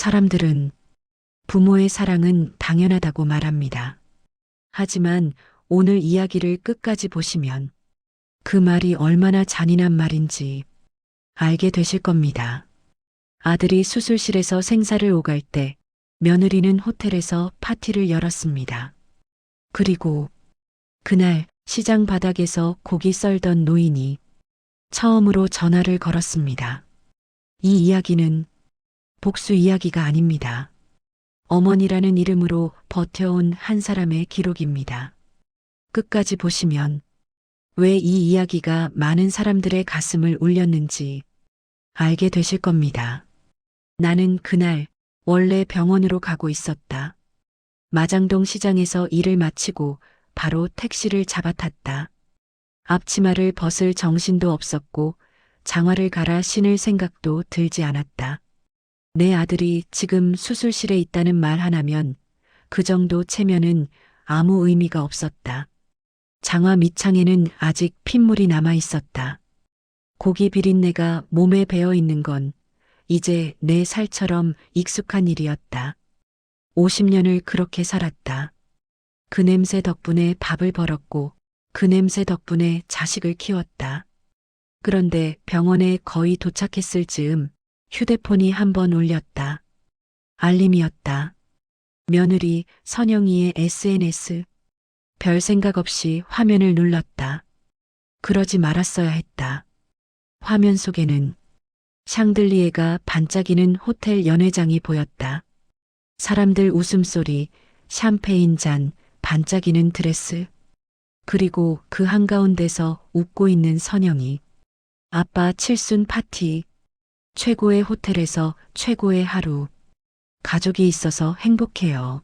사람들은 부모의 사랑은 당연하다고 말합니다. 하지만 오늘 이야기를 끝까지 보시면 그 말이 얼마나 잔인한 말인지 알게 되실 겁니다. 아들이 수술실에서 생사를 오갈 때 며느리는 호텔에서 파티를 열었습니다. 그리고 그날 시장 바닥에서 고기 썰던 노인이 처음으로 전화를 걸었습니다. 이 이야기는 복수 이야기가 아닙니다. 어머니라는 이름으로 버텨온 한 사람의 기록입니다. 끝까지 보시면 왜 이 이야기가 많은 사람들의 가슴을 울렸는지 알게 되실 겁니다. 나는 그날 원래 병원으로 가고 있었다. 마장동 시장에서 일을 마치고 바로 택시를 잡아탔다. 앞치마를 벗을 정신도 없었고 장화를 갈아 신을 생각도 들지 않았다. 내 아들이 지금 수술실에 있다는 말 하나면 그 정도 체면은 아무 의미가 없었다. 장화 밑창에는 아직 핏물이 남아 있었다. 고기 비린내가 몸에 배어 있는 건 이제 내 살처럼 익숙한 일이었다. 50년을 그렇게 살았다. 그 냄새 덕분에 밥을 벌었고 그 냄새 덕분에 자식을 키웠다. 그런데 병원에 거의 도착했을 즈음 휴대폰이 한 번 울렸다. 알림이었다. 며느리 선영이의 SNS. 별 생각 없이 화면을 눌렀다. 그러지 말았어야 했다. 화면 속에는 샹들리에가 반짝이는 호텔 연회장이 보였다. 사람들 웃음소리, 샴페인 잔, 반짝이는 드레스. 그리고 그 한가운데서 웃고 있는 선영이. 아빠 칠순 파티. 최고의 호텔에서 최고의 하루. 가족이 있어서 행복해요.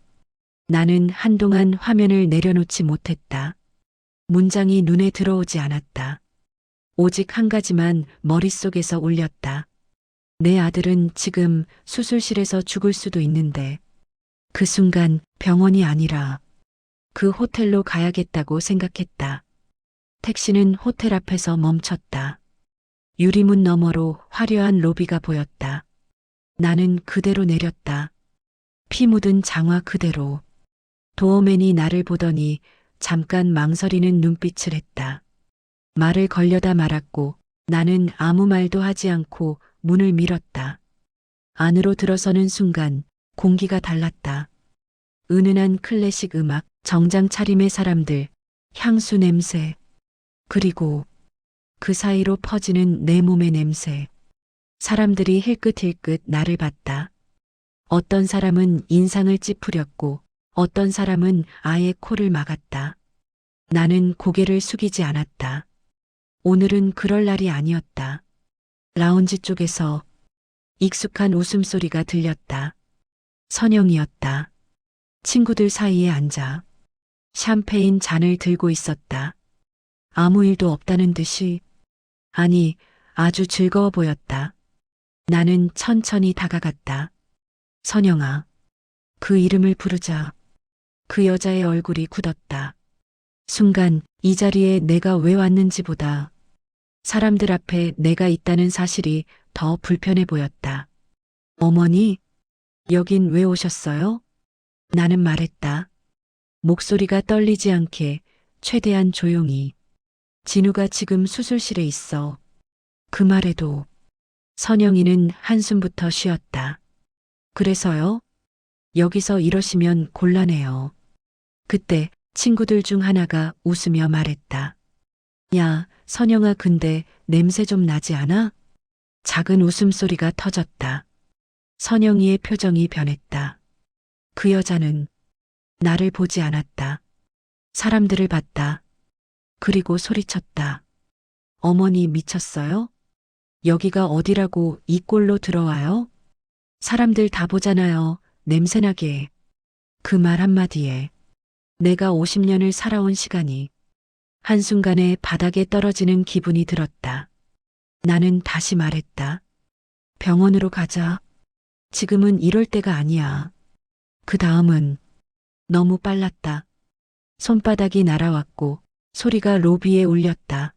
나는 한동안 화면을 내려놓지 못했다. 문장이 눈에 들어오지 않았다. 오직 한 가지만 머릿속에서 울렸다. 내 아들은 지금 수술실에서 죽을 수도 있는데 그 순간 병원이 아니라 그 호텔로 가야겠다고 생각했다. 택시는 호텔 앞에서 멈췄다. 유리문 너머로 화려한 로비가 보였다. 나는 그대로 내렸다. 피 묻은 장화 그대로. 도어맨이 나를 보더니 잠깐 망설이는 눈빛을 했다. 말을 걸려다 말았고 나는 아무 말도 하지 않고 문을 밀었다. 안으로 들어서는 순간 공기가 달랐다. 은은한 클래식 음악, 정장 차림의 사람들, 향수 냄새, 그리고 그 사이로 퍼지는 내 몸의 냄새. 사람들이 힐끗힐끗 나를 봤다. 어떤 사람은 인상을 찌푸렸고 어떤 사람은 아예 코를 막았다. 나는 고개를 숙이지 않았다. 오늘은 그럴 날이 아니었다. 라운지 쪽에서 익숙한 웃음소리가 들렸다. 선영이었다. 친구들 사이에 앉아 샴페인 잔을 들고 있었다. 아무 일도 없다는 듯이, 아니, 아주 즐거워 보였다. 나는 천천히 다가갔다. 선영아. 그 이름을 부르자 그 여자의 얼굴이 굳었다. 순간 이 자리에 내가 왜 왔는지보다 사람들 앞에 내가 있다는 사실이 더 불편해 보였다. 어머니, 여긴 왜 오셨어요? 나는 말했다. 목소리가 떨리지 않게 최대한 조용히. 진우가 지금 수술실에 있어. 그 말에도 선영이는 한숨부터 쉬었다. 그래서요? 여기서 이러시면 곤란해요. 그때 친구들 중 하나가 웃으며 말했다. 야, 선영아, 근데 냄새 좀 나지 않아? 작은 웃음소리가 터졌다. 선영이의 표정이 변했다. 그 여자는 나를 보지 않았다. 사람들을 봤다. 그리고 소리쳤다. 어머니 미쳤어요? 여기가 어디라고 이 꼴로 들어와요? 사람들 다 보잖아요. 냄새나게. 그 말 한마디에 내가 50년을 살아온 시간이 한순간에 바닥에 떨어지는 기분이 들었다. 나는 다시 말했다. 병원으로 가자. 지금은 이럴 때가 아니야. 그 다음은 너무 빨랐다. 손바닥이 날아왔고 소리가 로비에 울렸다.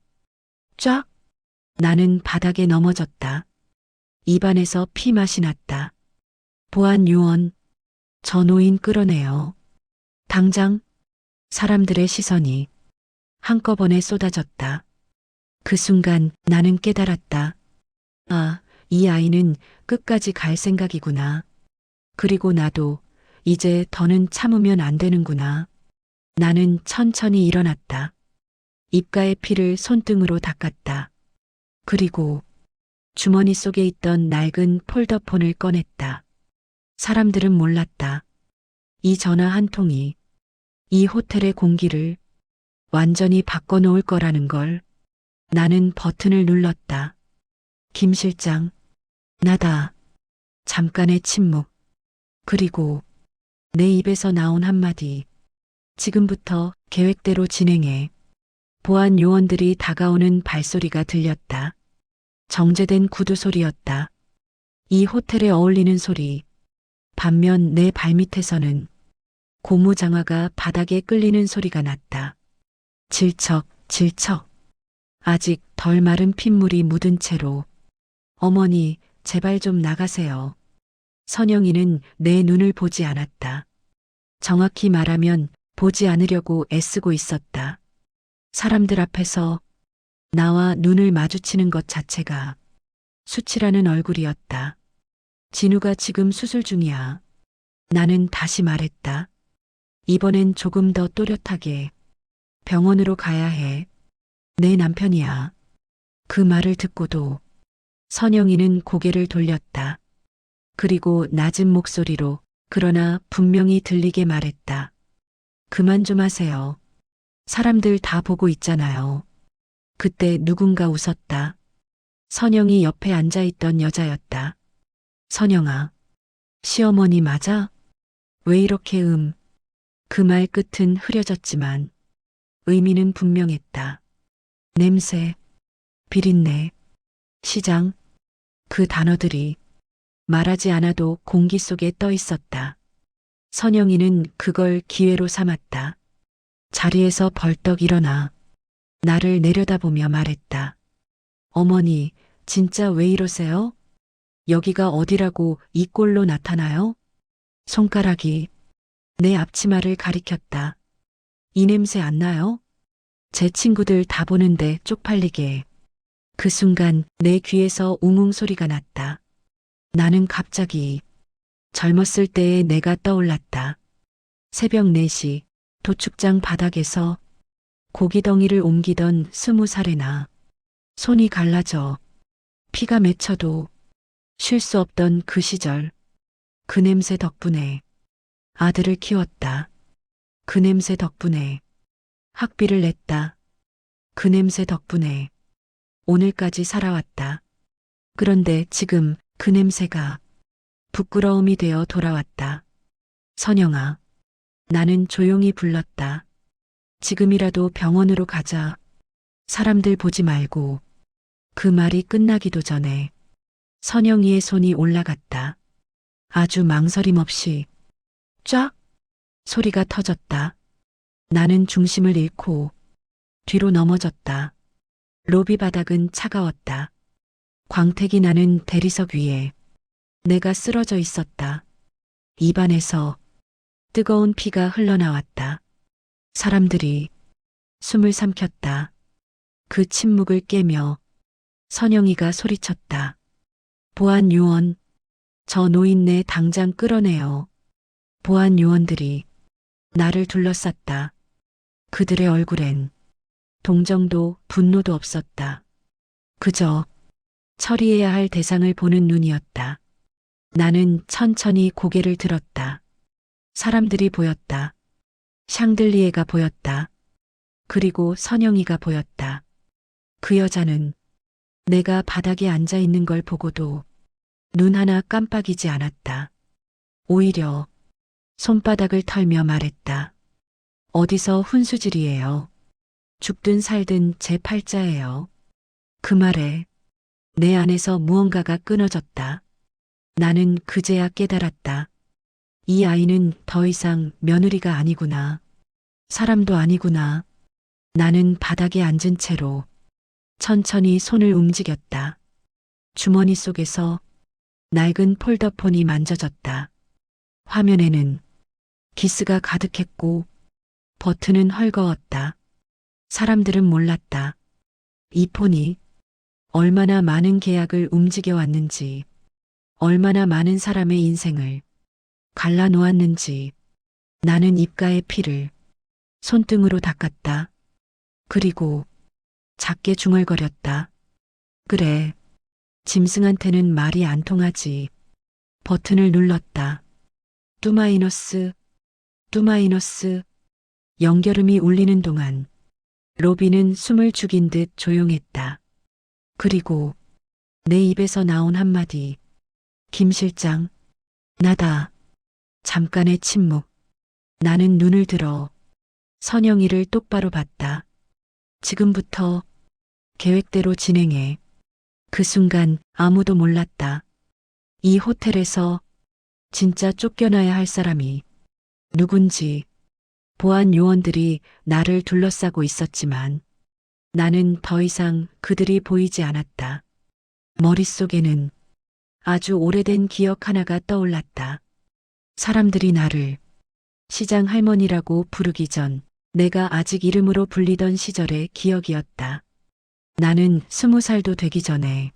쫙! 나는 바닥에 넘어졌다. 입안에서 피 맛이 났다. 보안 요원, 저 노인 끌어내요. 당장. 사람들의 시선이 한꺼번에 쏟아졌다. 그 순간 나는 깨달았다. 아, 이 아이는 끝까지 갈 생각이구나. 그리고 나도 이제 더는 참으면 안 되는구나. 나는 천천히 일어났다. 입가의 피를 손등으로 닦았다. 그리고 주머니 속에 있던 낡은 폴더폰을 꺼냈다. 사람들은 몰랐다. 이 전화 한 통이 이 호텔의 공기를 완전히 바꿔놓을 거라는 걸. 나는 버튼을 눌렀다. 김 실장, 나다. 잠깐의 침묵. 그리고 내 입에서 나온 한마디. 지금부터 계획대로 진행해. 보안 요원들이 다가오는 발소리가 들렸다. 정제된 구두 소리였다. 이 호텔에 어울리는 소리. 반면 내 발밑에서는 고무장화가 바닥에 끌리는 소리가 났다. 질척, 질척. 아직 덜 마른 핏물이 묻은 채로. 어머니, 제발 좀 나가세요. 선영이는 내 눈을 보지 않았다. 정확히 말하면 보지 않으려고 애쓰고 있었다. 사람들 앞에서 나와 눈을 마주치는 것 자체가 수치라는 얼굴이었다. 진우가 지금 수술 중이야. 나는 다시 말했다. 이번엔 조금 더 또렷하게. 병원으로 가야 해. 내 남편이야. 그 말을 듣고도 선영이는 고개를 돌렸다. 그리고 낮은 목소리로 그러나 분명히 들리게 말했다. 그만 좀 하세요. 사람들 다 보고 있잖아요. 그때 누군가 웃었다. 선영이 옆에 앉아있던 여자였다. 선영아, 시어머니 맞아? 왜 이렇게 그 말 끝은 흐려졌지만 의미는 분명했다. 냄새, 비린내, 시장, 그 단어들이 말하지 않아도 공기 속에 떠 있었다. 선영이는 그걸 기회로 삼았다. 자리에서 벌떡 일어나 나를 내려다보며 말했다. 어머니, 진짜 왜 이러세요? 여기가 어디라고 이 꼴로 나타나요? 손가락이 내 앞치마를 가리켰다. 이 냄새 안 나요? 제 친구들 다 보는데 쪽팔리게. 그 순간 내 귀에서 웅웅 소리가 났다. 나는 갑자기 젊었을 때의 내가 떠올랐다. 새벽 4시 도축장 바닥에서 고기덩이를 옮기던 20살의 나. 손이 갈라져 피가 맺혀도 쉴 수 없던 그 시절. 그 냄새 덕분에 아들을 키웠다. 그 냄새 덕분에 학비를 냈다. 그 냄새 덕분에 오늘까지 살아왔다. 그런데 지금 그 냄새가 부끄러움이 되어 돌아왔다. 선영아, 나는 조용히 불렀다. 지금이라도 병원으로 가자. 사람들 보지 말고. 그 말이 끝나기도 전에 선영이의 손이 올라갔다. 아주 망설임 없이 쫙 소리가 터졌다. 나는 중심을 잃고 뒤로 넘어졌다. 로비 바닥은 차가웠다. 광택이 나는 대리석 위에 내가 쓰러져 있었다. 입안에서 뜨거운 피가 흘러나왔다. 사람들이 숨을 삼켰다. 그 침묵을 깨며 선영이가 소리쳤다. 보안 요원, 저 노인네 당장 끌어내요. 보안 요원들이 나를 둘러쌌다. 그들의 얼굴엔 동정도 분노도 없었다. 그저 처리해야 할 대상을 보는 눈이었다. 나는 천천히 고개를 들었다. 사람들이 보였다. 샹들리에가 보였다. 그리고 선영이가 보였다. 그 여자는 내가 바닥에 앉아 있는 걸 보고도 눈 하나 깜빡이지 않았다. 오히려 손바닥을 털며 말했다. 어디서 훈수질이에요. 죽든 살든 제 팔자예요. 그 말에 내 안에서 무언가가 끊어졌다. 나는 그제야 깨달았다. 이 아이는 더 이상 며느리가 아니구나. 사람도 아니구나. 나는 바닥에 앉은 채로 천천히 손을 움직였다. 주머니 속에서 낡은 폴더폰이 만져졌다. 화면에는 기스가 가득했고 버튼은 헐거웠다. 사람들은 몰랐다. 이 폰이 얼마나 많은 계약을 움직여 왔는지, 얼마나 많은 사람의 인생을 갈라놓았는지. 나는 입가의 피를 손등으로 닦았다. 그리고 작게 중얼거렸다. 그래, 짐승한테는 말이 안 통하지. 버튼을 눌렀다. 뚜마이너스, 뚜마이너스. 연결음이 울리는 동안 로비는 숨을 죽인 듯 조용했다. 그리고 내 입에서 나온 한마디. 김 실장, 나다. 잠깐의 침묵. 나는 눈을 들어 선영이를 똑바로 봤다. 지금부터 계획대로 진행해. 그 순간 아무도 몰랐다. 이 호텔에서 진짜 쫓겨나야 할 사람이 누군지. 보안 요원들이 나를 둘러싸고 있었지만 나는 더 이상 그들이 보이지 않았다. 머릿속에는 아주 오래된 기억 하나가 떠올랐다. 사람들이 나를 시장 할머니라고 부르기 전 내가 아직 이름으로 불리던 시절의 기억이었다. 나는 20살도 되기 전에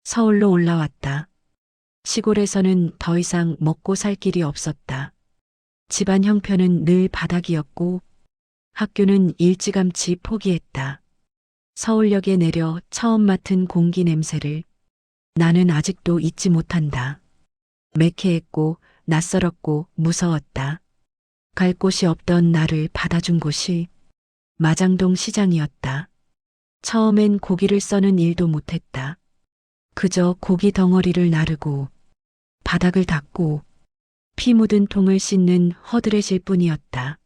서울로 올라왔다. 시골에서는 더 이상 먹고 살 길이 없었다. 집안 형편은 늘 바닥이었고 학교는 일찌감치 포기했다. 서울역에 내려 처음 맡은 공기 냄새를 나는 아직도 잊지 못한다. 매캐했고 낯설었고 무서웠다. 갈 곳이 없던 나를 받아준 곳이 마장동 시장이었다. 처음엔 고기를 써는 일도 못했다. 그저 고기 덩어리를 나르고 바닥을 닦고 피 묻은 통을 씻는 허드렛일 뿐이었다.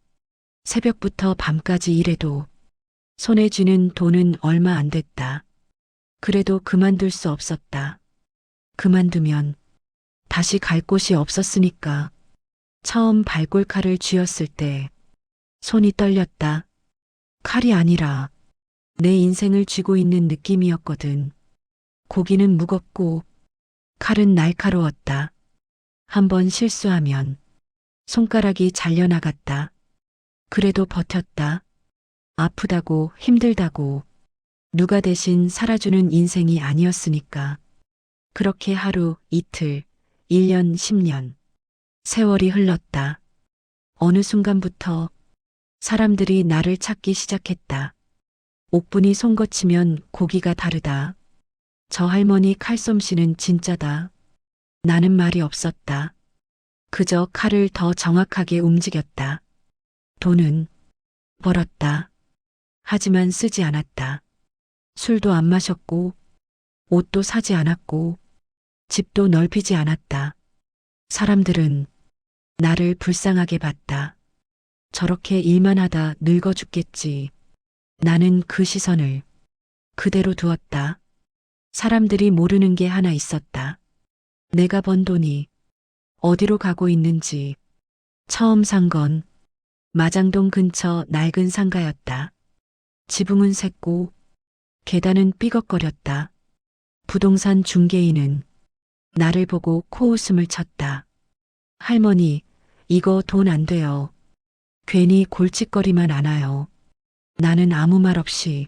새벽부터 밤까지 일해도 손에 쥐는 돈은 얼마 안 됐다. 그래도 그만둘 수 없었다. 그만두면 다시 갈 곳이 없었으니까. 처음 발골칼을 쥐었을 때 손이 떨렸다. 칼이 아니라 내 인생을 쥐고 있는 느낌이었거든. 고기는 무겁고 칼은 날카로웠다. 한번 실수하면 손가락이 잘려나갔다. 그래도 버텼다. 아프다고 힘들다고 누가 대신 살아주는 인생이 아니었으니까. 그렇게 하루, 이틀, 1년, 10년. 세월이 흘렀다. 어느 순간부터 사람들이 나를 찾기 시작했다. 옥분이 손거치면 고기가 다르다. 저 할머니 칼솜씨는 진짜다. 나는 말이 없었다. 그저 칼을 더 정확하게 움직였다. 돈은 벌었다. 하지만 쓰지 않았다. 술도 안 마셨고 옷도 사지 않았고 집도 넓히지 않았다. 사람들은 나를 불쌍하게 봤다. 저렇게 일만 하다 늙어 죽겠지. 나는 그 시선을 그대로 두었다. 사람들이 모르는 게 하나 있었다. 내가 번 돈이 어디로 가고 있는지. 처음 산 건 마장동 근처 낡은 상가였다. 지붕은 샜고 계단은 삐걱거렸다. 부동산 중개인은 나를 보고 코웃음을 쳤다. 할머니, 이거 돈 안 돼요. 괜히 골칫거리만 않아요. 나는 아무 말 없이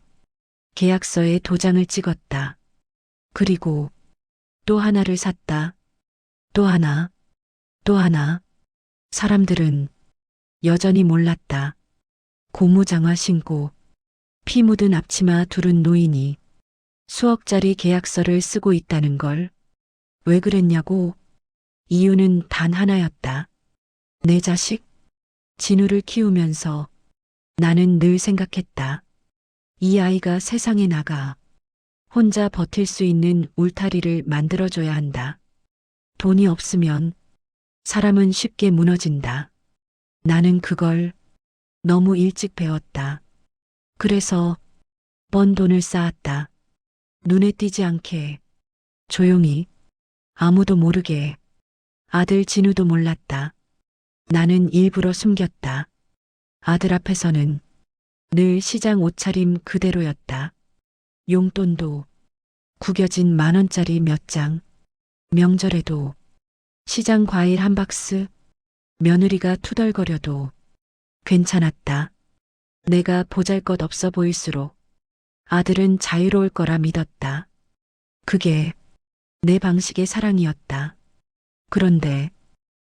계약서에 도장을 찍었다. 그리고 또 하나를 샀다. 또 하나, 또 하나. 사람들은 여전히 몰랐다. 고무장화 신고 피 묻은 앞치마 두른 노인이 수억짜리 계약서를 쓰고 있다는 걸. 왜 그랬냐고. 이유는 단 하나였다. 내 자식? 진우를 키우면서 나는 늘 생각했다. 이 아이가 세상에 나가 혼자 버틸 수 있는 울타리를 만들어줘야 한다. 돈이 없으면 사람은 쉽게 무너진다. 나는 그걸 너무 일찍 배웠다. 그래서 번 돈을 쌓았다. 눈에 띄지 않게, 조용히, 아무도 모르게. 아들 진우도 몰랐다. 나는 일부러 숨겼다. 아들 앞에서는 늘 시장 옷차림 그대로였다. 용돈도 구겨진 10,000원짜리 몇 장. 명절에도, 시장 과일 한 박스, 며느리가 투덜거려도 괜찮았다. 내가 보잘것없어 보일수록 아들은 자유로울 거라 믿었다. 그게 내 방식의 사랑이었다. 그런데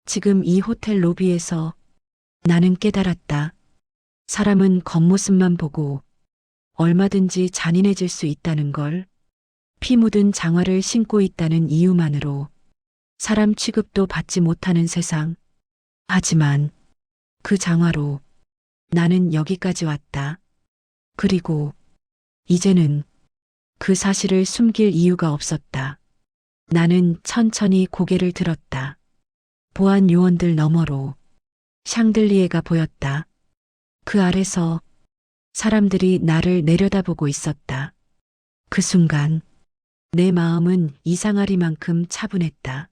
지금 이 호텔 로비에서 나는 깨달았다. 사람은 겉모습만 보고 얼마든지 잔인해질 수 있다는 걸. 피 묻은 장화를 신고 있다는 이유만으로 사람 취급도 받지 못하는 세상. 하지만 그 장화로 나는 여기까지 왔다. 그리고 이제는 그 사실을 숨길 이유가 없었다. 나는 천천히 고개를 들었다. 보안 요원들 너머로 샹들리에가 보였다. 그 아래서 사람들이 나를 내려다보고 있었다. 그 순간 내 마음은 이상하리만큼 차분했다.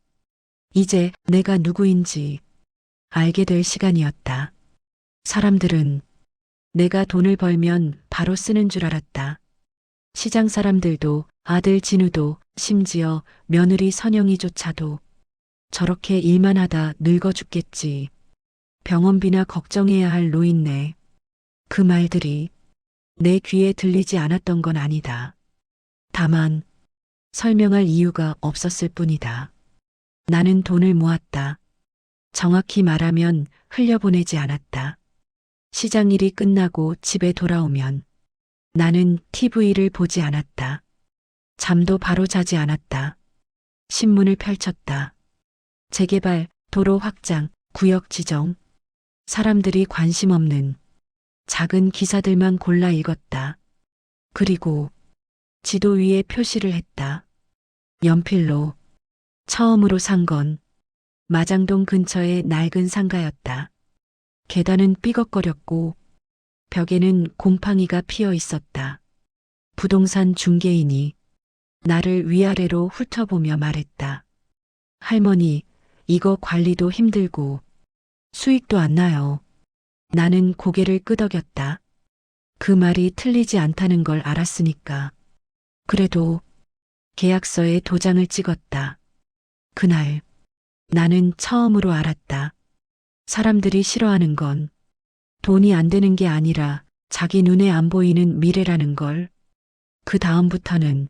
이제 내가 누구인지 알게 될 시간이었다. 사람들은 내가 돈을 벌면 바로 쓰는 줄 알았다. 시장 사람들도, 아들 진우도, 심지어 며느리 선영이조차도 저렇게 일만 하다 늙어 죽겠지. 병원비나 걱정해야 할 노인네. 그 말들이 내 귀에 들리지 않았던 건 아니다. 다만 설명할 이유가 없었을 뿐이다. 나는 돈을 모았다. 정확히 말하면 흘려보내지 않았다. 시장 일이 끝나고 집에 돌아오면 나는 TV를 보지 않았다. 잠도 바로 자지 않았다. 신문을 펼쳤다. 재개발, 도로 확장, 구역 지정. 사람들이 관심 없는 작은 기사들만 골라 읽었다. 그리고 지도 위에 표시를 했다. 연필로. 처음으로 산 건 마장동 근처의 낡은 상가였다. 계단은 삐걱거렸고 벽에는 곰팡이가 피어 있었다. 부동산 중개인이 나를 위아래로 훑어보며 말했다. 할머니, 이거 관리도 힘들고 수익도 안 나요. 나는 고개를 끄덕였다. 그 말이 틀리지 않다는 걸 알았으니까. 그래도 계약서에 도장을 찍었다. 그날 나는 처음으로 알았다. 사람들이 싫어하는 건 돈이 안 되는 게 아니라 자기 눈에 안 보이는 미래라는 걸. 그 다음부터는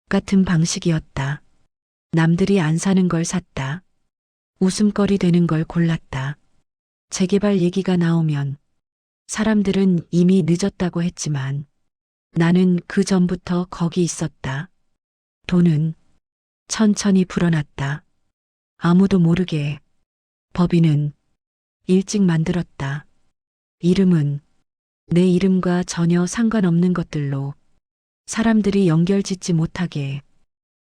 같은 방식이었다. 남들이 안 사는 걸 샀다. 웃음거리 되는 걸 골랐다. 재개발 얘기가 나오면 사람들은 이미 늦었다고 했지만 나는 그 전부터 거기 있었다. 돈은 천천히 불어났다. 아무도 모르게. 법인은 일찍 만들었다. 이름은 내 이름과 전혀 상관없는 것들로. 사람들이 연결짓지 못하게,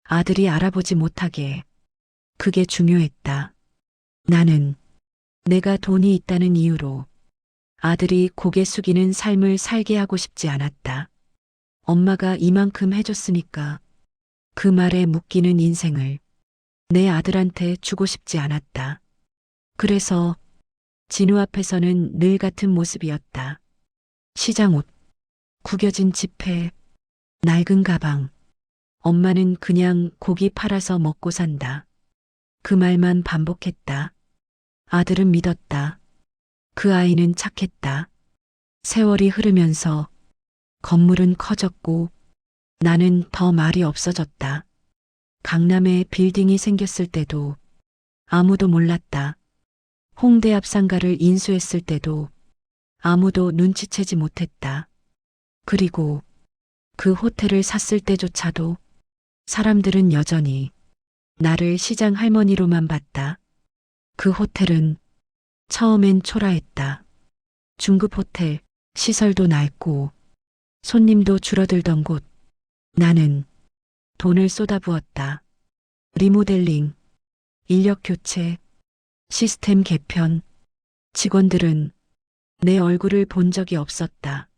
아들이 알아보지 못하게. 그게 중요했다. 나는 내가 돈이 있다는 이유로 아들이 고개 숙이는 삶을 살게 하고 싶지 않았다. 엄마가 이만큼 해줬으니까 그 말에 묶이는 인생을 내 아들한테 주고 싶지 않았다. 그래서 진우 앞에서는 늘 같은 모습이었다. 시장 옷, 구겨진 지폐, 낡은 가방. 엄마는 그냥 고기 팔아서 먹고 산다. 그 말만 반복했다. 아들은 믿었다. 그 아이는 착했다. 세월이 흐르면서 건물은 커졌고 나는 더 말이 없어졌다. 강남에 빌딩이 생겼을 때도 아무도 몰랐다. 홍대 앞 상가를 인수했을 때도 아무도 눈치채지 못했다. 그리고 그 호텔을 샀을 때조차도 사람들은 여전히 나를 시장 할머니로만 봤다. 그 호텔은 처음엔 초라했다. 중급 호텔, 시설도 낡고 손님도 줄어들던 곳. 나는 돈을 쏟아부었다. 리모델링, 인력 교체, 시스템 개편. 직원들은 내 얼굴을 본 적이 없었다.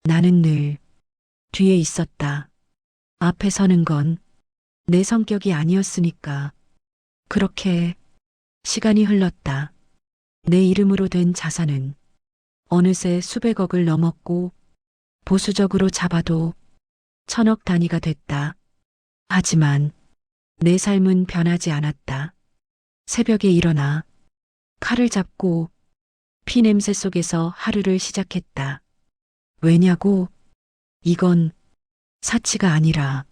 나는 늘 뒤에 있었다. 앞에 서는 건 내 성격이 아니었으니까. 그렇게 시간이 흘렀다. 내 이름으로 된 자산은 어느새 수백억을 넘었고 보수적으로 잡아도 천억 단위가 됐다. 하지만 내 삶은 변하지 않았다. 새벽에 일어나 칼을 잡고 피 냄새 속에서 하루를 시작했다. 왜냐고? 이건 사치가 아니라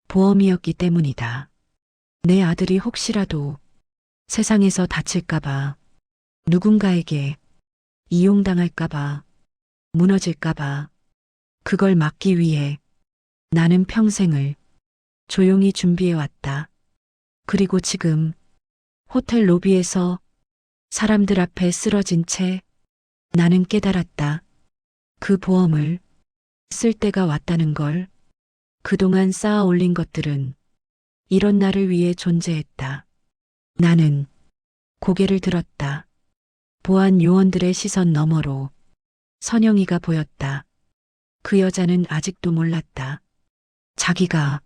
보험이었기 때문이다. 내 아들이 혹시라도 세상에서 다칠까봐, 누군가에게 이용당할까봐, 무너질까봐, 그걸 막기 위해 나는 평생을 조용히 준비해왔다. 그리고 지금 호텔 로비에서 사람들 앞에 쓰러진 채 나는 깨달았다. 그 보험을 쓸 때가 왔다는 걸. 그동안 쌓아 올린 것들은 이런 나를 위해 존재했다. 나는 고개를 들었다. 보안 요원들의 시선 너머로 선영이가 보였다. 그 여자는 아직도 몰랐다. 자기가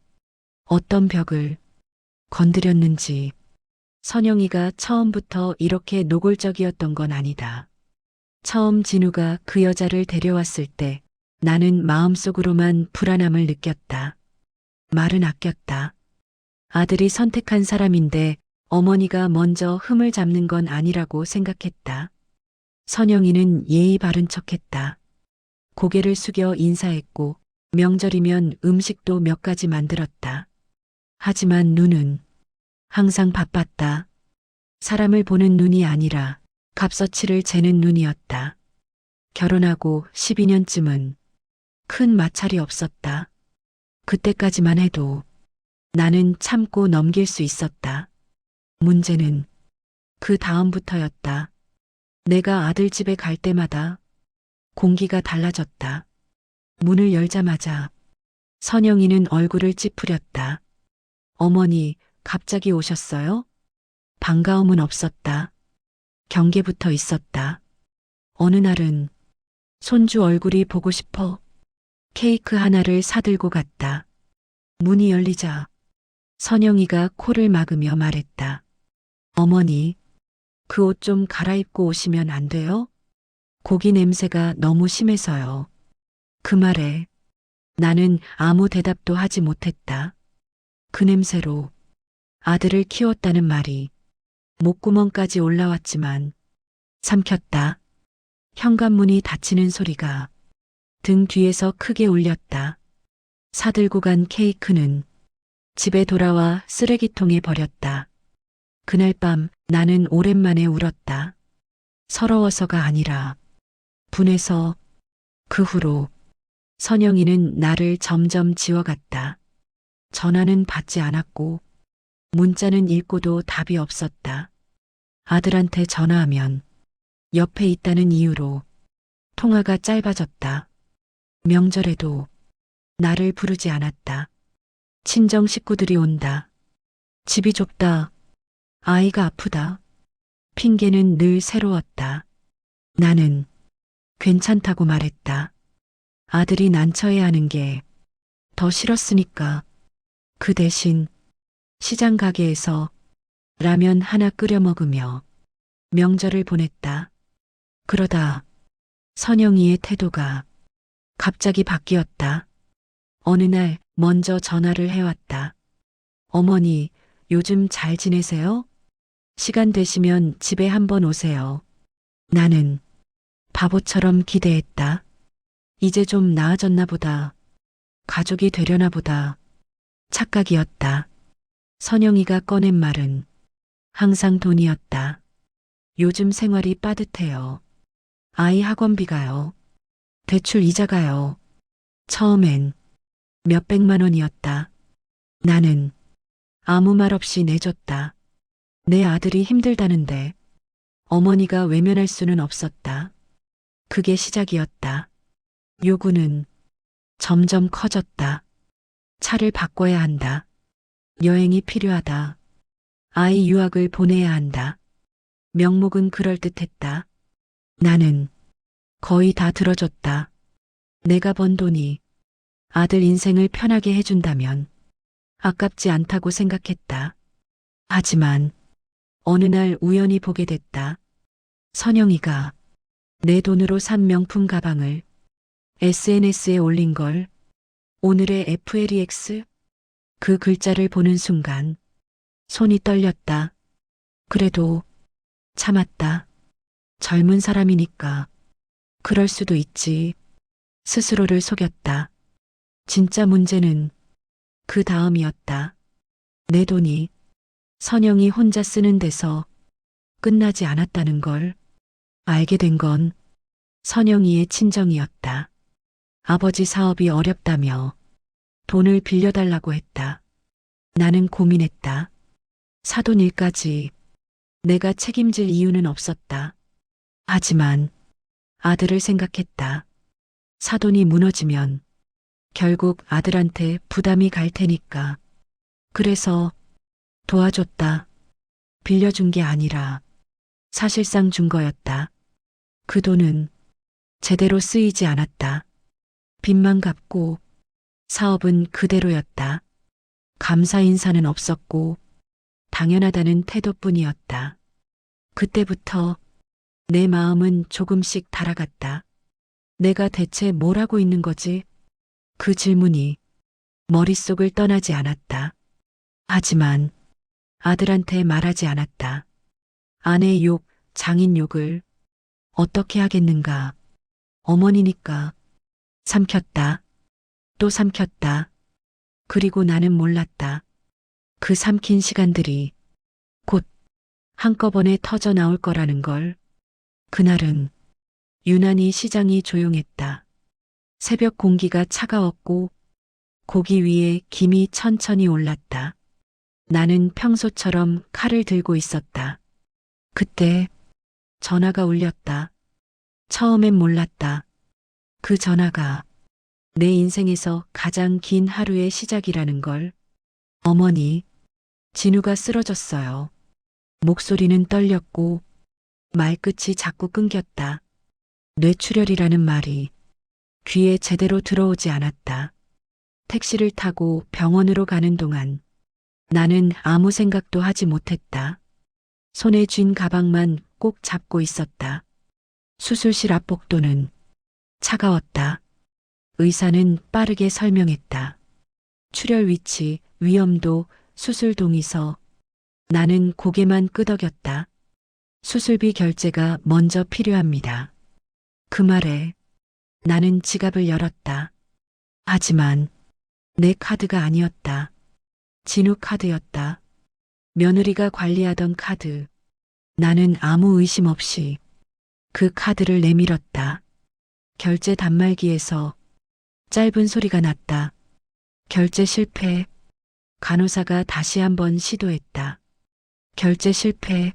어떤 벽을 건드렸는지. 선영이가 처음부터 이렇게 노골적이었던 건 아니다. 처음 진우가 그 여자를 데려왔을 때 나는 마음속으로만 불안함을 느꼈다. 말은 아꼈다. 아들이 선택한 사람인데 어머니가 먼저 흠을 잡는 건 아니라고 생각했다. 선영이는 예의 바른 척했다. 고개를 숙여 인사했고 명절이면 음식도 몇 가지 만들었다. 하지만 눈은 항상 바빴다. 사람을 보는 눈이 아니라 값어치를 재는 눈이었다. 결혼하고 12년쯤은 큰 마찰이 없었다. 그때까지만 해도 나는 참고 넘길 수 있었다. 문제는 그 다음부터였다. 내가 아들 집에 갈 때마다 공기가 달라졌다. 문을 열자마자 선영이는 얼굴을 찌푸렸다. 어머니, 갑자기 오셨어요? 반가움은 없었다. 경계부터 있었다. 어느 날은 손주 얼굴이 보고 싶어 케이크 하나를 사들고 갔다. 문이 열리자 선영이가 코를 막으며 말했다. 어머니, 그 옷 좀 갈아입고 오시면 안 돼요? 고기 냄새가 너무 심해서요. 그 말에 나는 아무 대답도 하지 못했다. 그 냄새로 아들을 키웠다는 말이 목구멍까지 올라왔지만 삼켰다. 현관문이 닫히는 소리가 등 뒤에서 크게 울렸다. 사들고 간 케이크는 집에 돌아와 쓰레기통에 버렸다. 그날 밤 나는 오랜만에 울었다. 서러워서가 아니라 분해서. 그 후로 선영이는 나를 점점 지워갔다. 전화는 받지 않았고 문자는 읽고도 답이 없었다. 아들한테 전화하면 옆에 있다는 이유로 통화가 짧아졌다. 명절에도 나를 부르지 않았다. 친정 식구들이 온다. 집이 좁다. 아이가 아프다. 핑계는 늘 새로웠다. 나는 괜찮다고 말했다. 아들이 난처해하는 게 더 싫었으니까. 그 대신 시장 가게에서 라면 하나 끓여 먹으며 명절을 보냈다. 그러다 선영이의 태도가 갑자기 바뀌었다. 어느 날 먼저 전화를 해왔다. 어머니, 요즘 잘 지내세요? 시간 되시면 집에 한번 오세요. 나는 바보처럼 기대했다. 이제 좀 나아졌나 보다. 가족이 되려나 보다. 착각이었다. 선영이가 꺼낸 말은 항상 돈이었다. 요즘 생활이 빠듯해요. 아이 학원비가요. 대출 이자가요. 처음엔 몇백만 원이었다. 나는 아무 말 없이 내줬다. 내 아들이 힘들다는데 어머니가 외면할 수는 없었다. 그게 시작이었다. 요구는 점점 커졌다. 차를 바꿔야 한다. 여행이 필요하다. 아이 유학을 보내야 한다. 명목은 그럴듯했다. 나는 거의 다 들어줬다. 내가 번 돈이 아들 인생을 편하게 해준다면 아깝지 않다고 생각했다. 하지만 어느 날 우연히 보게 됐다. 선영이가 내 돈으로 산 명품 가방을 SNS에 올린 걸. 오늘의 FLEX? 그 글자를 보는 순간 손이 떨렸다. 그래도 참았다. 젊은 사람이니까 그럴 수도 있지. 스스로를 속였다. 진짜 문제는 그 다음이었다. 내 돈이 선영이 혼자 쓰는 데서 끝나지 않았다는 걸 알게 된 건 선영이의 친정이었다. 아버지 사업이 어렵다며 돈을 빌려달라고 했다. 나는 고민했다. 사돈 일까지 내가 책임질 이유는 없었다. 하지만 아들을 생각했다. 사돈이 무너지면 결국 아들한테 부담이 갈 테니까. 그래서 도와줬다. 빌려준 게 아니라 사실상 준 거였다. 그 돈은 제대로 쓰이지 않았다. 빚만 갚고 사업은 그대로였다. 감사 인사는 없었고 당연하다는 태도뿐이었다. 그때부터 내 마음은 조금씩 달아갔다. 내가 대체 뭘 하고 있는 거지? 그 질문이 머릿속을 떠나지 않았다. 하지만 아들한테 말하지 않았다. 아내 욕, 장인 욕을 어떻게 하겠는가. 어머니니까 삼켰다. 또 삼켰다. 그리고 나는 몰랐다. 그 삼킨 시간들이 곧 한꺼번에 터져 나올 거라는 걸. 그날은 유난히 시장이 조용했다. 새벽 공기가 차가웠고 고기 위에 김이 천천히 올랐다. 나는 평소처럼 칼을 들고 있었다. 그때 전화가 울렸다. 처음엔 몰랐다. 그 전화가 내 인생에서 가장 긴 하루의 시작이라는 걸. 어머니, 진우가 쓰러졌어요. 목소리는 떨렸고 말끝이 자꾸 끊겼다. 뇌출혈이라는 말이 귀에 제대로 들어오지 않았다. 택시를 타고 병원으로 가는 동안 나는 아무 생각도 하지 못했다. 손에 쥔 가방만 꼭 잡고 있었다. 수술실 앞 복도는 차가웠다. 의사는 빠르게 설명했다. 출혈 위치, 위험도, 수술 동의서. 나는 고개만 끄덕였다. 수술비 결제가 먼저 필요합니다. 그 말에 나는 지갑을 열었다. 하지만 내 카드가 아니었다. 진우 카드였다. 며느리가 관리하던 카드. 나는 아무 의심 없이 그 카드를 내밀었다. 결제 단말기에서 짧은 소리가 났다. 결제 실패. 간호사가 다시 한번 시도했다. 결제 실패.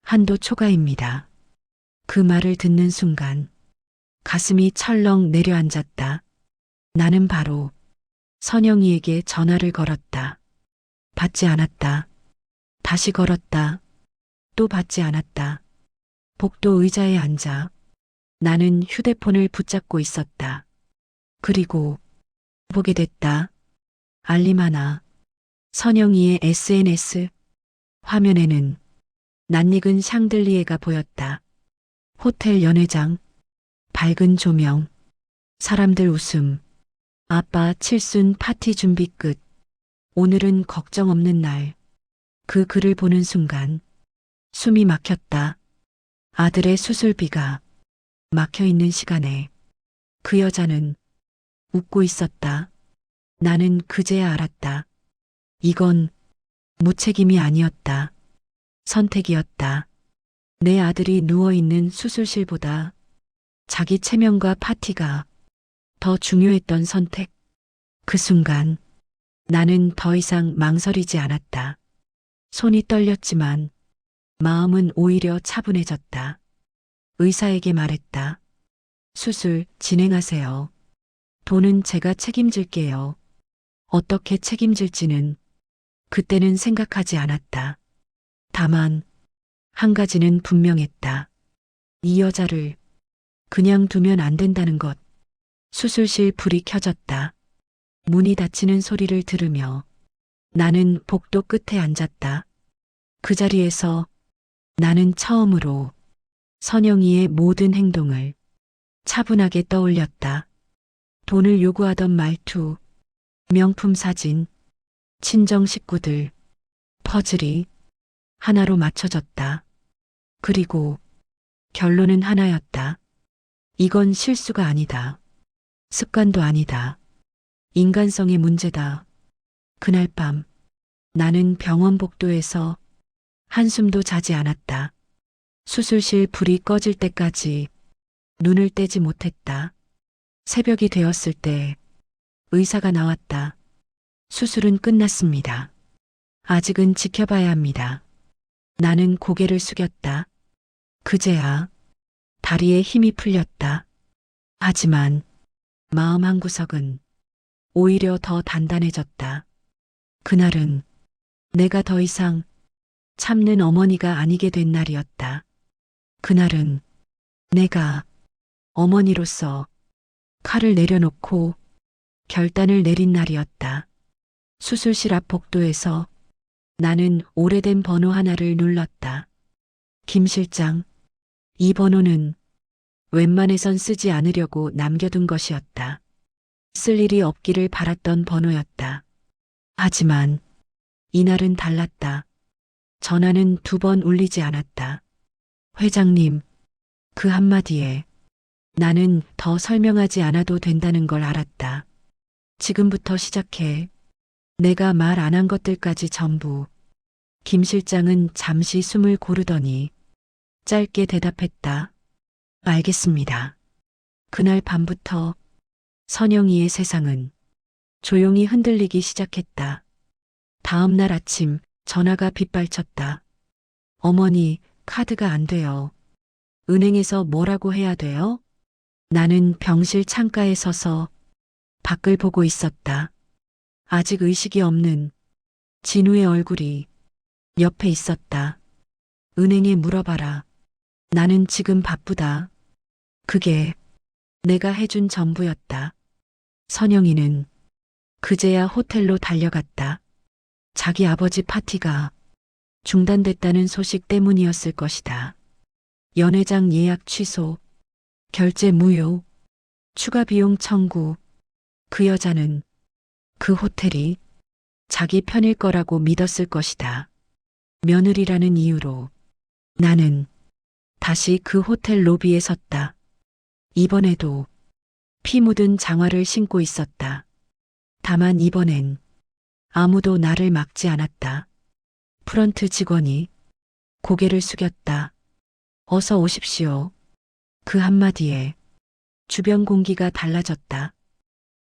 한도 초과입니다. 그 말을 듣는 순간 가슴이 철렁 내려앉았다. 나는 바로 선영이에게 전화를 걸었다. 받지 않았다. 다시 걸었다. 또 받지 않았다. 복도 의자에 앉아 나는 휴대폰을 붙잡고 있었다. 그리고 보게 됐다. 알림 하나. 선영이의 SNS. 화면에는 낯익은 샹들리에가 보였다. 호텔 연회장. 밝은 조명. 사람들 웃음. 아빠 칠순 파티 준비 끝. 오늘은 걱정 없는 날. 그 글을 보는 순간 숨이 막혔다. 아들의 수술비가 막혀 있는 시간에 그 여자는 웃고 있었다. 나는 그제야 알았다. 이건 무책임이 아니었다. 선택이었다. 내 아들이 누워있는 수술실보다 자기 체면과 파티가 더 중요했던 선택. 그 순간 나는 더 이상 망설이지 않았다. 손이 떨렸지만 마음은 오히려 차분해졌다. 의사에게 말했다. 수술 진행하세요. 돈은 제가 책임질게요. 어떻게 책임질지는 그때는 생각하지 않았다. 다만 한 가지는 분명했다. 이 여자를 그냥 두면 안 된다는 것. 수술실 불이 켜졌다. 문이 닫히는 소리를 들으며 나는 복도 끝에 앉았다. 그 자리에서 나는 처음으로 선영이의 모든 행동을 차분하게 떠올렸다. 돈을 요구하던 말투, 명품 사진, 친정 식구들, 퍼즐이 하나로 맞춰졌다. 그리고 결론은 하나였다. 이건 실수가 아니다. 습관도 아니다. 인간성의 문제다. 그날 밤 나는 병원 복도에서 한숨도 자지 않았다. 수술실 불이 꺼질 때까지 눈을 떼지 못했다. 새벽이 되었을 때 의사가 나왔다. 수술은 끝났습니다. 아직은 지켜봐야 합니다. 나는 고개를 숙였다. 그제야 다리에 힘이 풀렸다. 하지만 마음 한구석은 오히려 더 단단해졌다. 그날은 내가 더 이상 참는 어머니가 아니게 된 날이었다. 그날은 내가 어머니로서 칼을 내려놓고 결단을 내린 날이었다. 수술실 앞 복도에서 나는 오래된 번호 하나를 눌렀다. 김 실장, 이 번호는 웬만해선 쓰지 않으려고 남겨둔 것이었다. 쓸 일이 없기를 바랐던 번호였다. 하지만 이날은 달랐다. 전화는 2번 울리지 않았다. 회장님, 그 한마디에 나는 더 설명하지 않아도 된다는 걸 알았다. 지금부터 시작해. 내가 말 안 한 것들까지 전부. 김 실장은 잠시 숨을 고르더니 짧게 대답했다. 알겠습니다. 그날 밤부터 선영이의 세상은 조용히 흔들리기 시작했다. 다음 날 아침 전화가 빗발쳤다. 어머니, 카드가 안 돼요. 은행에서 뭐라고 해야 돼요? 나는 병실 창가에 서서 밖을 보고 있었다. 아직 의식이 없는 진우의 얼굴이 옆에 있었다. 은행에 물어봐라. 나는 지금 바쁘다. 그게 내가 해준 전부였다. 선영이는 그제야 호텔로 달려갔다. 자기 아버지 파티가 중단됐다는 소식 때문이었을 것이다. 연회장 예약 취소, 결제 무효, 추가 비용 청구. 그 여자는 그 호텔이 자기 편일 거라고 믿었을 것이다. 며느리라는 이유로 나는 다시 그 호텔 로비에 섰다. 이번에도 피 묻은 장화를 신고 있었다. 다만 이번엔 아무도 나를 막지 않았다. 프런트 직원이 고개를 숙였다. 어서 오십시오. 그 한마디에 주변 공기가 달라졌다.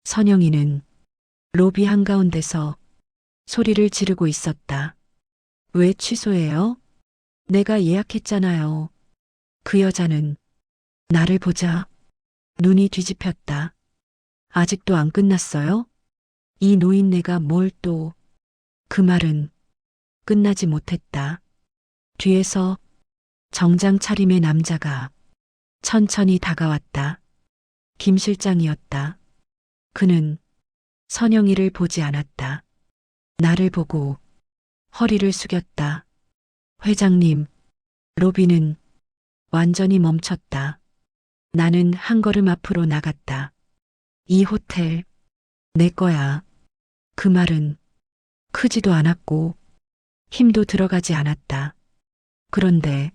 선영이는 로비 한가운데서 소리를 지르고 있었다. 왜 취소해요? 내가 예약했잖아요. 그 여자는 나를 보자 눈이 뒤집혔다. 아직도 안 끝났어요? 이 노인네가 뭘 또... 그 말은 끝나지 못했다. 뒤에서 정장 차림의 남자가 천천히 다가왔다. 김 실장이었다. 그는 선영이를 보지 않았다. 나를 보고 허리를 숙였다. 회장님, 로비는 완전히 멈췄다. 나는 한 걸음 앞으로 나갔다. 이 호텔, 내 거야. 그 말은 크지도 않았고 힘도 들어가지 않았다. 그런데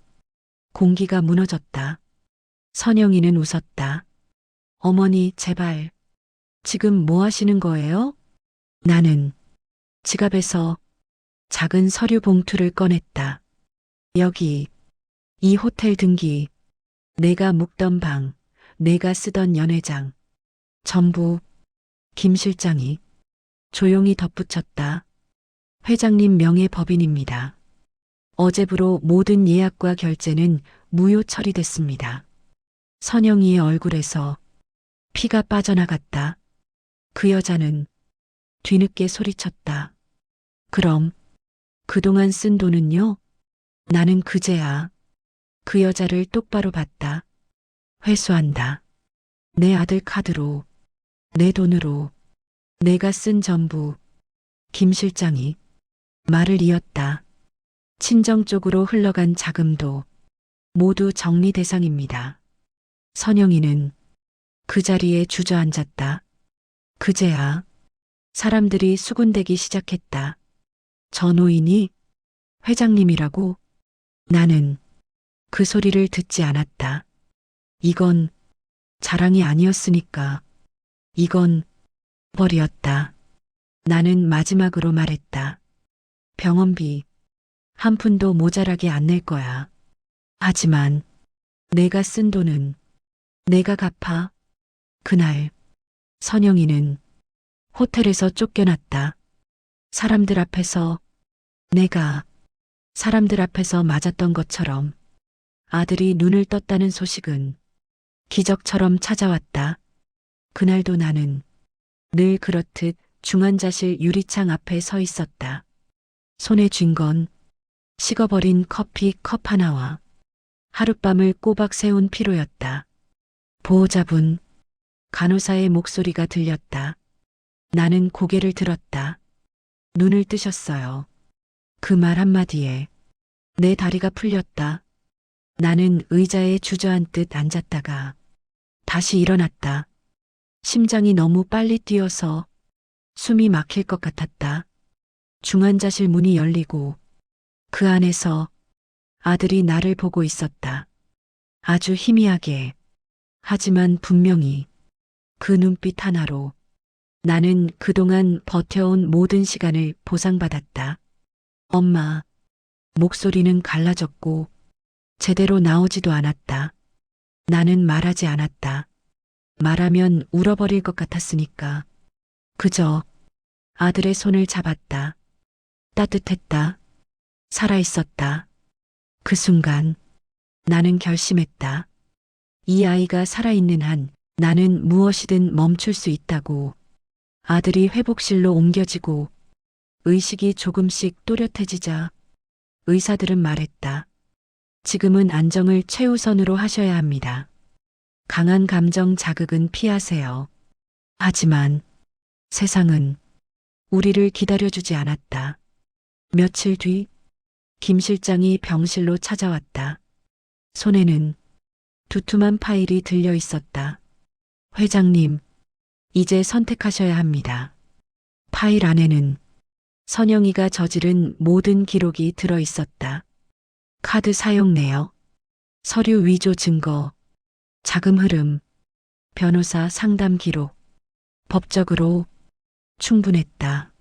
공기가 무너졌다. 선영이는 웃었다. 어머니, 제발. 지금 뭐 하시는 거예요? 나는 지갑에서 작은 서류 봉투를 꺼냈다. 여기, 이 호텔 등기, 내가 묵던 방, 내가 쓰던 연회장, 전부 김 실장이 조용히 덧붙였다. 회장님 명의 법인입니다. 어제부로 모든 예약과 결제는 무효 처리됐습니다. 선영이의 얼굴에서 피가 빠져나갔다. 그 여자는 뒤늦게 소리쳤다. 그럼 그동안 쓴 돈은요? 나는 그제야 그 여자를 똑바로 봤다. 회수한다. 내 아들 카드로, 내 돈으로, 내가 쓴 전부. 김 실장이 말을 이었다. 친정 쪽으로 흘러간 자금도 모두 정리 대상입니다. 선영이는 그 자리에 주저앉았다. 그제야 사람들이 수군대기 시작했다. 저 노인이 회장님이라고? 나는 그 소리를 듣지 않았다. 이건 자랑이 아니었으니까. 이건 벌이었다. 나는 마지막으로 말했다. 병원비 한 푼도 모자라게 안 낼 거야. 하지만 내가 쓴 돈은 내가 갚아. 그날 선영이는 호텔에서 쫓겨났다. 사람들 앞에서 내가 사람들 앞에서 맞았던 것처럼 아들이 눈을 떴다는 소식은 기적처럼 찾아왔다. 그날도 나는 늘 그렇듯 중환자실 유리창 앞에 서 있었다. 손에 쥔 건 식어버린 커피 컵 하나와 하룻밤을 꼬박 세운 피로였다. 보호자분, 간호사의 목소리가 들렸다. 나는 고개를 들었다. 눈을 뜨셨어요. 그 말 한마디에 내 다리가 풀렸다. 나는 의자에 주저앉듯 앉았다가 다시 일어났다. 심장이 너무 빨리 뛰어서 숨이 막힐 것 같았다. 중환자실 문이 열리고 그 안에서 아들이 나를 보고 있었다. 아주 희미하게, 하지만 분명히 그 눈빛 하나로 나는 그동안 버텨온 모든 시간을 보상받았다. 엄마, 목소리는 갈라졌고 제대로 나오지도 않았다. 나는 말하지 않았다. 말하면 울어버릴 것 같았으니까. 그저 아들의 손을 잡았다. 따뜻했다. 살아있었다. 그 순간 나는 결심했다. 이 아이가 살아있는 한 나는 무엇이든 멈출 수 있다고. 아들이 회복실로 옮겨지고 의식이 조금씩 또렷해지자 의사들은 말했다. 지금은 안정을 최우선으로 하셔야 합니다. 강한 감정 자극은 피하세요. 하지만 세상은 우리를 기다려주지 않았다. 며칠 뒤 김 실장이 병실로 찾아왔다. 손에는 두툼한 파일이 들려 있었다. 회장님, 이제 선택하셔야 합니다. 파일 안에는 선영이가 저지른 모든 기록이 들어 있었다. 카드 사용 내역, 서류 위조 증거, 자금 흐름, 변호사 상담 기록. 법적으로 충분했다.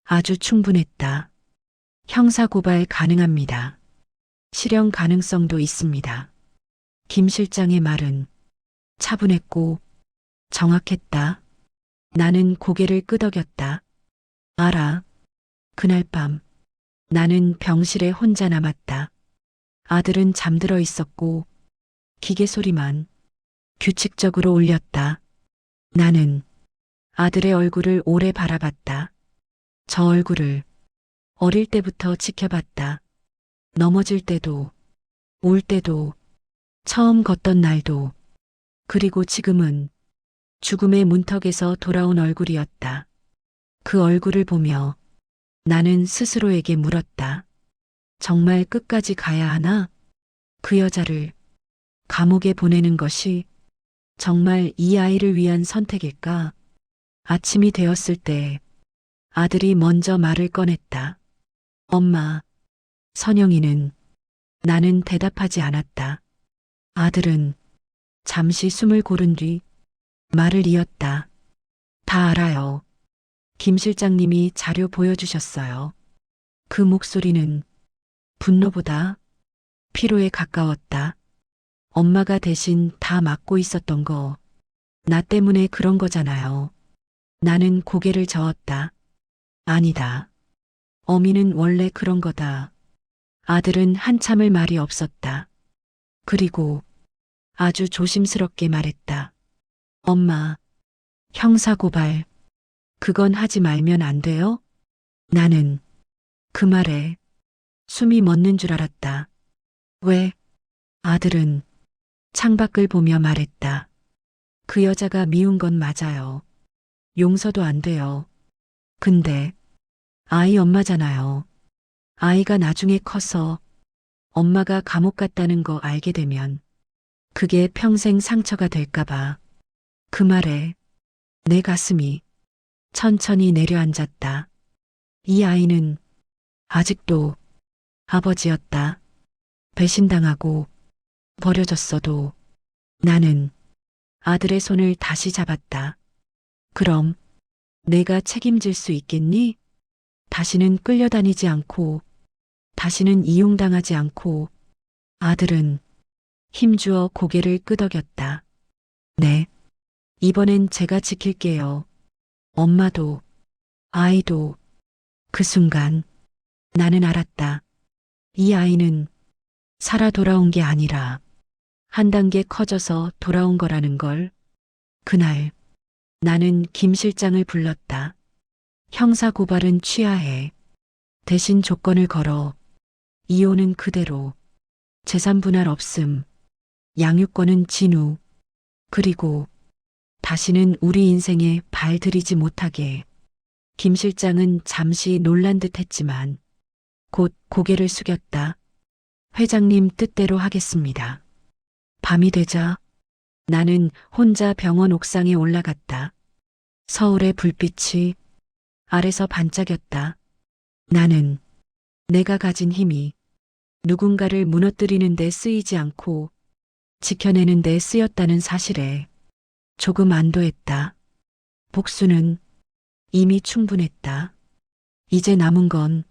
아주 충분했다. 형사고발 가능합니다. 실형 가능성도 있습니다. 김 실장의 말은 차분했고 정확했다. 나는 고개를 끄덕였다. 알아. 그날 밤 나는 병실에 혼자 남았다. 아들은 잠들어 있었고 기계 소리만 규칙적으로 울렸다. 나는 아들의 얼굴을 오래 바라봤다. 저 얼굴을 어릴 때부터 지켜봤다. 넘어질 때도, 울 때도, 처음 걷던 날도, 그리고 지금은 죽음의 문턱에서 돌아온 얼굴이었다. 그 얼굴을 보며 나는 스스로에게 물었다. 정말 끝까지 가야 하나? 그 여자를 감옥에 보내는 것이 정말 이 아이를 위한 선택일까? 아침이 되었을 때 아들이 먼저 말을 꺼냈다. 엄마, 선영이는. 나는 대답하지 않았다. 아들은 잠시 숨을 고른 뒤 말을 이었다. 다 알아요. 김 실장님이 자료 보여주셨어요. 그 목소리는 분노보다 피로에 가까웠다. 엄마가 대신 다 맡고 있었던 거, 나 때문에 그런 거잖아요. 나는 고개를 저었다. 아니다. 어미는 원래 그런 거다. 아들은 한참을 말이 없었다. 그리고 아주 조심스럽게 말했다. 엄마, 형사고발, 그건 하지 말면 안 돼요? 나는 그 말에 숨이 멎는 줄 알았다. 왜? 아들은 창밖을 보며 말했다. 그 여자가 미운 건 맞아요. 용서도 안 돼요. 근데 아이 엄마잖아요. 아이가 나중에 커서 엄마가 감옥 갔다는 거 알게 되면 그게 평생 상처가 될까봐. 그 말에 내 가슴이 천천히 내려앉았다. 이 아이는 아직도 아버지였다. 배신당하고 버려졌어도 나는 아들의 손을 다시 잡았다. 그럼 내가 책임질 수 있겠니? 다시는 끌려다니지 않고, 다시는 이용당하지 않고, 아들은 힘주어 고개를 끄덕였다. 네, 이번엔 제가 지킬게요. 엄마도, 아이도. 그 순간 나는 알았다. 이 아이는 살아 돌아온 게 아니라 한 단계 커져서 돌아온 거라는 걸. 그날 나는 김 실장을 불렀다. 형사 고발은 취하해. 대신 조건을 걸어. 이혼은 그대로. 재산 분할 없음. 양육권은 진우. 그리고 다시는 우리 인생에 발 들이지 못하게. 김 실장은 잠시 놀란 듯 했지만 곧 고개를 숙였다. 회장님 뜻대로 하겠습니다. 밤이 되자 나는 혼자 병원 옥상에 올라갔다. 서울의 불빛이 아래서 반짝였다. 나는 내가 가진 힘이 누군가를 무너뜨리는 데 쓰이지 않고 지켜내는 데 쓰였다는 사실에 조금 안도했다. 복수는 이미 충분했다. 이제 남은 건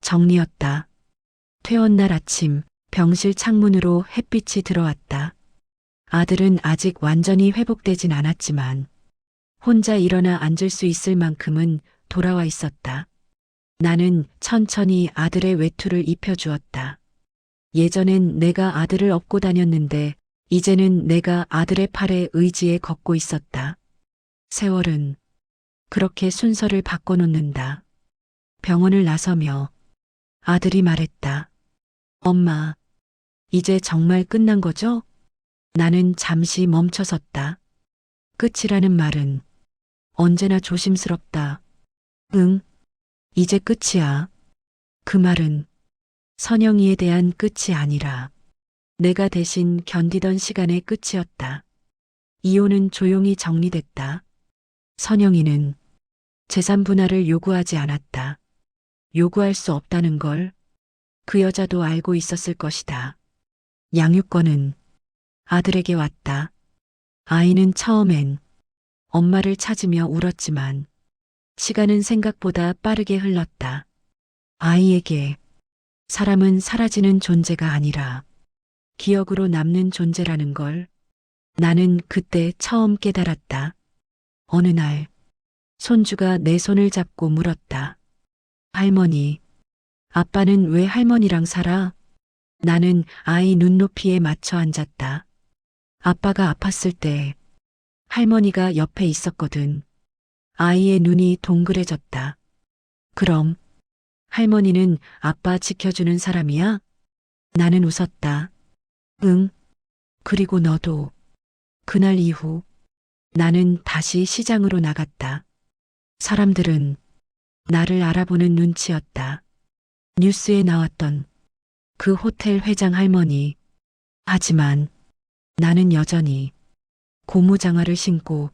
정리였다. 퇴원날 아침 병실 창문으로 햇빛이 들어왔다. 아들은 아직 완전히 회복되진 않았지만 혼자 일어나 앉을 수 있을 만큼은 돌아와 있었다. 나는 천천히 아들의 외투를 입혀주었다. 예전엔 내가 아들을 업고 다녔는데 이제는 내가 아들의 팔에 의지해 걷고 있었다. 세월은 그렇게 순서를 바꿔놓는다. 병원을 나서며 아들이 말했다. 엄마, 이제 정말 끝난 거죠? 나는 잠시 멈춰섰다. 끝이라는 말은 언제나 조심스럽다. 응, 이제 끝이야. 그 말은 선영이에 대한 끝이 아니라 내가 대신 견디던 시간의 끝이었다. 이혼은 조용히 정리됐다. 선영이는 재산 분할을 요구하지 않았다. 요구할 수 없다는 걸 그 여자도 알고 있었을 것이다. 양육권은 아들에게 왔다. 아이는 처음엔 엄마를 찾으며 울었지만 시간은 생각보다 빠르게 흘렀다. 아이에게 사람은 사라지는 존재가 아니라 기억으로 남는 존재라는 걸 나는 그때 처음 깨달았다. 어느 날 손주가 내 손을 잡고 물었다. 할머니, 아빠는 왜 할머니랑 살아? 나는 아이 눈높이에 맞춰 앉았다. 아빠가 아팠을 때 할머니가 옆에 있었거든. 아이의 눈이 동그래졌다. 그럼 할머니는 아빠 지켜주는 사람이야? 나는 웃었다. 응. 그리고 너도. 그날 이후 나는 다시 시장으로 나갔다. 사람들은 나를 알아보는 눈치였다. 뉴스에 나왔던 그 호텔 회장 할머니. 하지만 나는 여전히 고무장화를 신고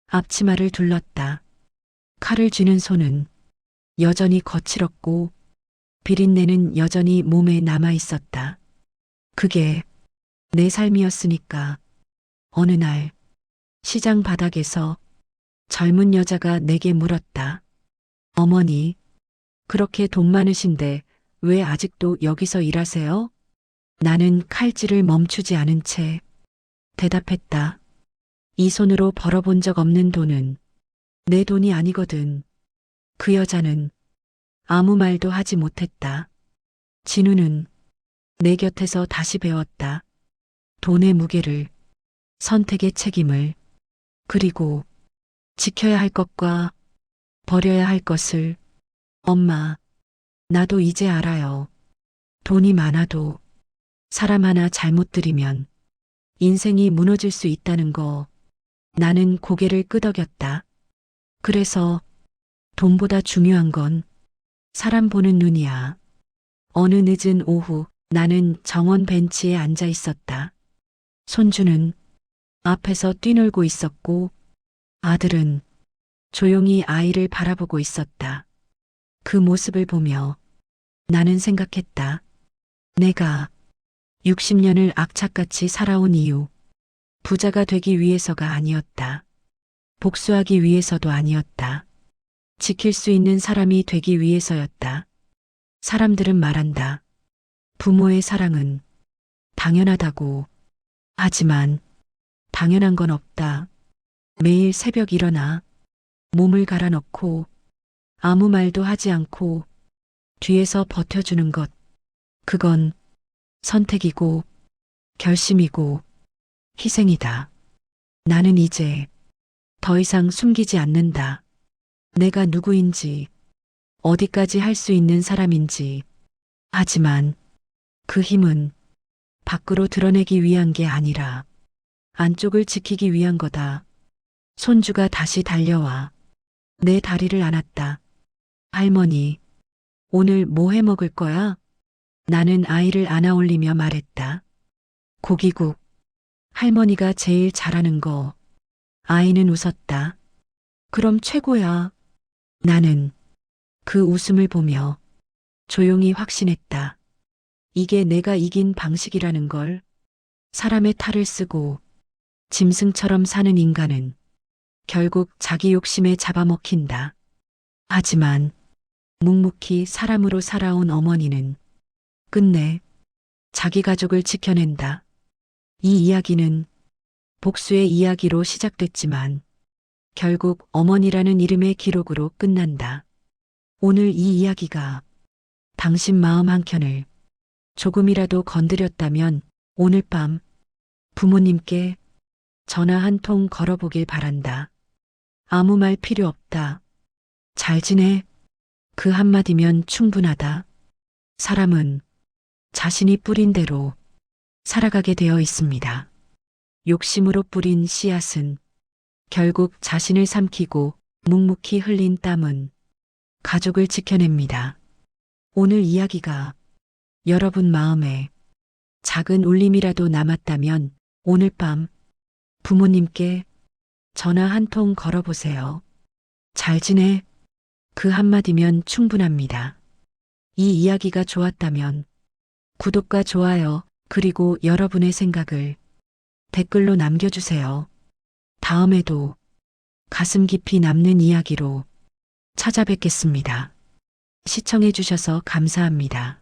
앞치마를 둘렀다. 칼을 쥐는 손은 여전히 거칠었고 비린내는 여전히 몸에 남아 있었다. 그게 내 삶이었으니까. 어느 날 시장 바닥에서 젊은 여자가 내게 물었다. 어머니, 그렇게 돈 많으신데 왜 아직도 여기서 일하세요? 나는 칼질을 멈추지 않은 채 대답했다. 이 손으로 벌어본 적 없는 돈은 내 돈이 아니거든. 그 여자는 아무 말도 하지 못했다. 진우는 내 곁에서 다시 배웠다. 돈의 무게를, 선택의 책임을, 그리고 지켜야 할 것과 버려야 할 것을. 엄마, 나도 이제 알아요. 돈이 많아도 사람 하나 잘못 들이면 인생이 무너질 수 있다는 거. 나는 고개를 끄덕였다. 그래서 돈보다 중요한 건 사람 보는 눈이야. 어느 늦은 오후 나는 정원 벤치에 앉아 있었다. 손주는 앞에서 뛰놀고 있었고 아들은 조용히 아이를 바라보고 있었다. 그 모습을 보며 나는 생각했다. 내가 60년을 악착같이 살아온 이유, 부자가 되기 위해서가 아니었다. 복수하기 위해서도 아니었다. 지킬 수 있는 사람이 되기 위해서였다. 사람들은 말한다. 부모의 사랑은 당연하다고. 하지만 당연한 건 없다. 매일 새벽 일어나 몸을 갈아넣고 아무 말도 하지 않고 뒤에서 버텨주는 것. 그건 선택이고 결심이고 희생이다. 나는 이제 더 이상 숨기지 않는다. 내가 누구인지, 어디까지 할 수 있는 사람인지. 하지만 그 힘은 밖으로 드러내기 위한 게 아니라 안쪽을 지키기 위한 거다. 손주가 다시 달려와 내 다리를 안았다. 할머니, 오늘 뭐 해 먹을 거야? 나는 아이를 안아 올리며 말했다. 고기국. 할머니가 제일 잘하는 거. 아이는 웃었다. 그럼 최고야. 나는 그 웃음을 보며 조용히 확신했다. 이게 내가 이긴 방식이라는 걸. 사람의 탈을 쓰고 짐승처럼 사는 인간은 결국 자기 욕심에 잡아먹힌다. 하지만 묵묵히 사람으로 살아온 어머니는 끝내 자기 가족을 지켜낸다. 이 이야기는 복수의 이야기로 시작됐지만 결국 어머니라는 이름의 기록으로 끝난다. 오늘 이 이야기가 당신 마음 한켠을 조금이라도 건드렸다면 오늘 밤 부모님께 전화 한 통 걸어보길 바란다. 아무 말 필요 없다. 잘 지내? 그 한마디면 충분하다. 사람은 자신이 뿌린 대로 살아가게 되어 있습니다. 욕심으로 뿌린 씨앗은 결국 자신을 삼키고 묵묵히 흘린 땀은 가족을 지켜냅니다. 오늘 이야기가 여러분 마음에 작은 울림이라도 남았다면 오늘 밤 부모님께 전화 한 통 걸어보세요. 잘 지내? 그 한마디면 충분합니다. 이 이야기가 좋았다면 구독과 좋아요 그리고 여러분의 생각을 댓글로 남겨주세요. 다음에도 가슴 깊이 남는 이야기로 찾아뵙겠습니다. 시청해주셔서 감사합니다.